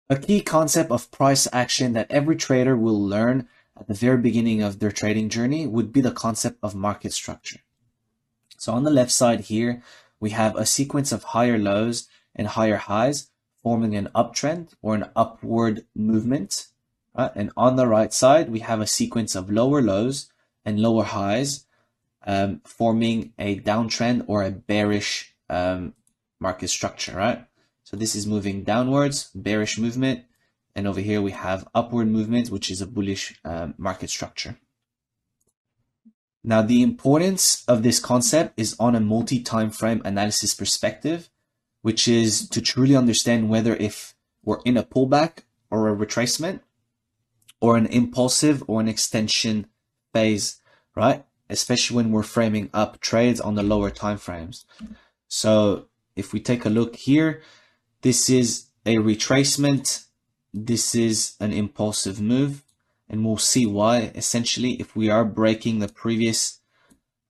A key concept of price action that every trader will learn at the very beginning of their trading journey would be the concept of market structure. So on the left side here, we have a sequence of higher lows and higher highs forming an uptrend or an upward movement. Right? And on the right side, we have a sequence of lower lows and lower highs forming a downtrend or a bearish market structure, right? So this is moving downwards, bearish movement, and over here we have upward movement, which is a bullish market structure. Now, the importance of this concept is on a multi-time frame analysis perspective, which is to truly understand whether if we're in a pullback or a retracement or an impulsive or an extension phase, right? Especially when we're framing up trades on the lower time frames. So if we take a look here, this is a retracement, this is an impulsive move, and we'll see why. Essentially, if we are breaking the previous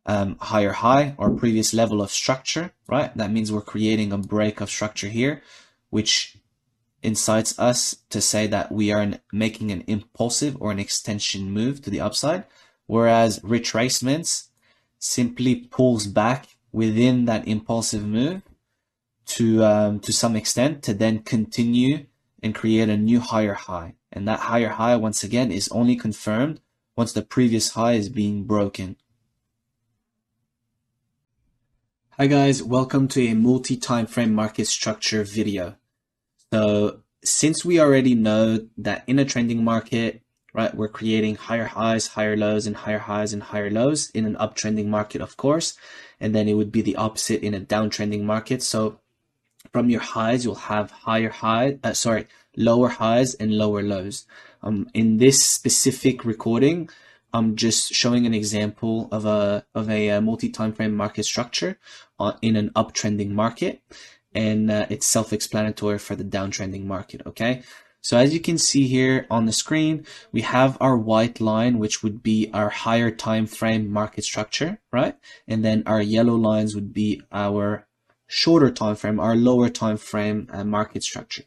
higher high or previous level of structure, right, that means we're creating a break of structure here, which incites us to say that we are making an impulsive or an extension move to the upside, whereas retracements simply pulls back within that impulsive move to some extent to then continue and create a new higher high. And that higher high, once again, is only confirmed once the previous high is being broken. Hi guys, welcome to a multi-time frame market structure video. So since we already know that in a trending market, right, we're creating higher highs, higher lows, and higher highs and higher lows in an uptrending market, of course, and then it would be the opposite in a downtrending market. So from your highs, you'll have lower highs and lower lows. In this specific recording, I'm just showing an example of a multi-time frame market structure in an uptrending market, and it's self-explanatory for the downtrending market. Okay, so as you can see here on the screen, we have our white line, which would be our higher time frame market structure, right? And then our yellow lines would be our shorter time frame, our lower time frame market structure.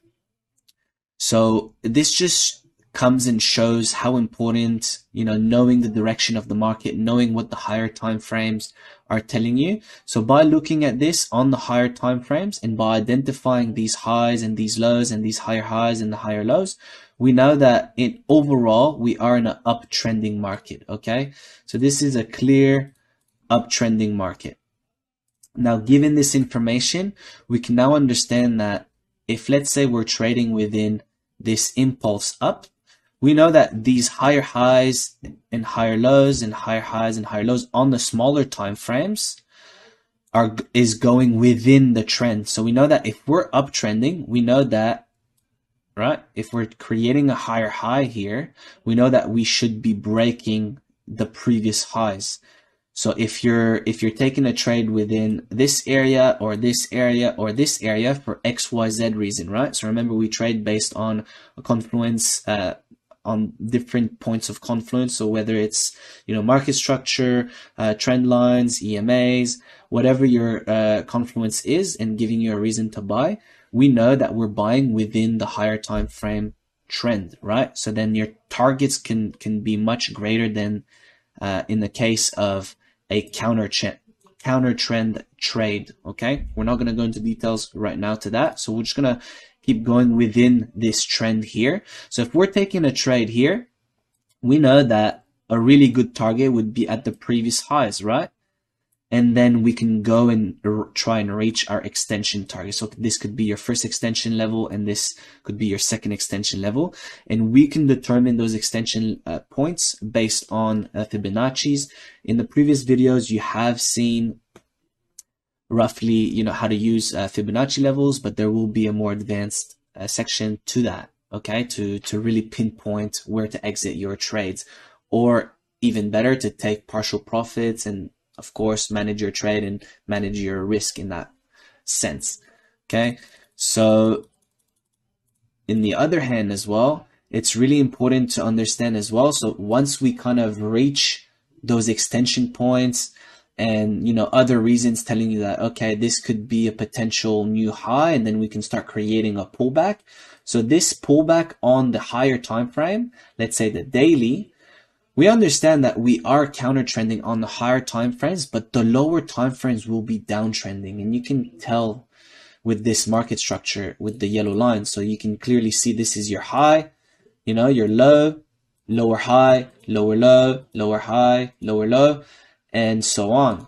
So this just comes and shows how important, knowing the direction of the market, knowing what the higher time frames are telling you. So by looking at this on the higher time frames and by identifying these highs and these lows and these higher highs and the higher lows, we know that overall we are in an uptrending market. Okay, so this is a clear uptrending market. Now, given this information, we can now understand that if, let's say, we're trading within this impulse up, we know that these higher highs and higher lows and higher highs and higher lows on the smaller time frames is going within the trend. So we know that if we're uptrending, we know that, right, if we're creating a higher high here, we know that we should be breaking the previous highs. So if you're taking a trade within this area or this area or this area for XYZ reason, right? So remember, we trade based on a confluence, on different points of confluence. So whether it's, market structure, trend lines, EMAs, whatever your confluence is and giving you a reason to buy, we know that we're buying within the higher time frame trend, right? So then your targets can be much greater than in the case of a counter trend trade. Okay, we're not going to go into details right now to that, so we're just going to keep going within this trend here. So if we're taking a trade here, we know that a really good target would be at the previous highs, right? And then we can go and try and reach our extension target. So this could be your first extension level, and this could be your second extension level. And we can determine those extension points based on Fibonacci's. In the previous videos, you have seen roughly, how to use Fibonacci levels, but there will be a more advanced section to that, okay, to really pinpoint where to exit your trades, or even better, to take partial profits and, of course, manage your trade and manage your risk in that sense. Okay, so in the other hand as well, it's really important to understand as well. So once we kind of reach those extension points and you know, other reasons telling you that, okay, this could be a potential new high, and then we can start creating a pullback. So this pullback on the higher time frame, let's say the daily, we understand that we are counter trending on the higher time frames, but the lower time frames will be downtrending, and you can tell with this market structure with the yellow line. So you can clearly see this is your high, you know, your low, lower high, lower low, lower high, lower low, and so on.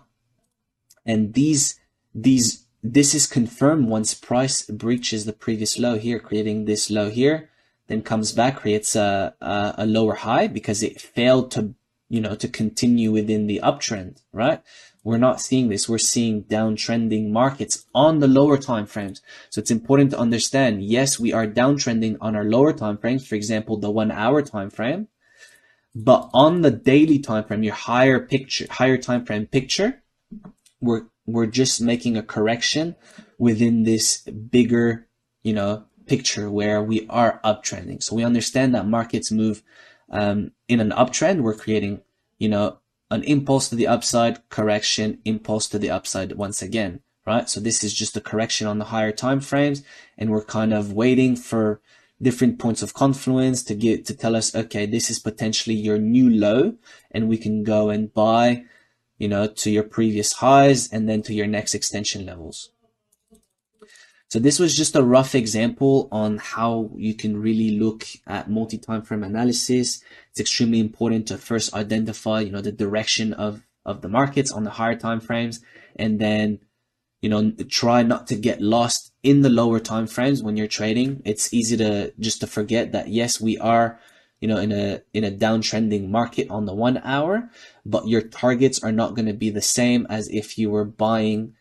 And this is confirmed once price breaches the previous low here, creating this low here, then comes back, creates a lower high because it failed to, you know, to continue within the uptrend, right? We're not seeing this. We're seeing downtrending markets on the lower time frames. So it's important to understand, yes, we are downtrending on our lower time frames, for example, the 1 hour time frame, but on the daily time frame, your higher time frame picture, we're just making a correction within this bigger, you know, picture where we are uptrending. So we understand that markets move in an uptrend. We're creating, you know, an impulse to the upside, correction, impulse to the upside once again, right? So this is just a correction on the higher time frames, and we're kind of waiting for different points of confluence to tell us, okay, this is potentially your new low, and we can go and buy, you know, to your previous highs and then to your next extension levels. So this was just a rough example on how you can really look at multi-time frame analysis. It's extremely important to first identify, you know, the direction of the markets on the higher time frames, and then, you know, try not to get lost in the lower time frames when you're trading. It's easy to just to forget that, yes, we are, you know, in a downtrending market on the 1 hour, but your targets are not going to be the same as if you were buying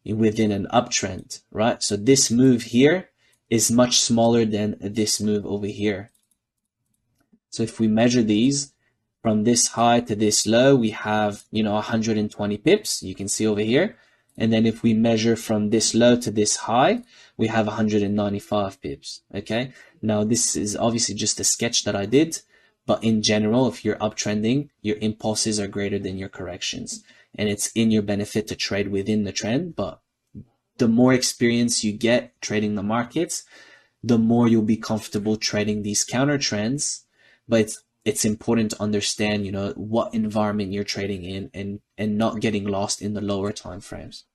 within an uptrend, right? So this move here is much smaller than this move over here. So if we measure these from this high to this low, we have, you know, 120 pips, you can see over here. And then if we measure from this low to this high, we have 195 pips, okay? Now this is obviously just a sketch that I did, but in general, if you're uptrending, your impulses are greater than your corrections. And it's in your benefit to trade within the trend, but the more experience you get trading the markets, the more you'll be comfortable trading these counter trends. But it's important to understand, you know, what environment you're trading in, and not getting lost in the lower time frames.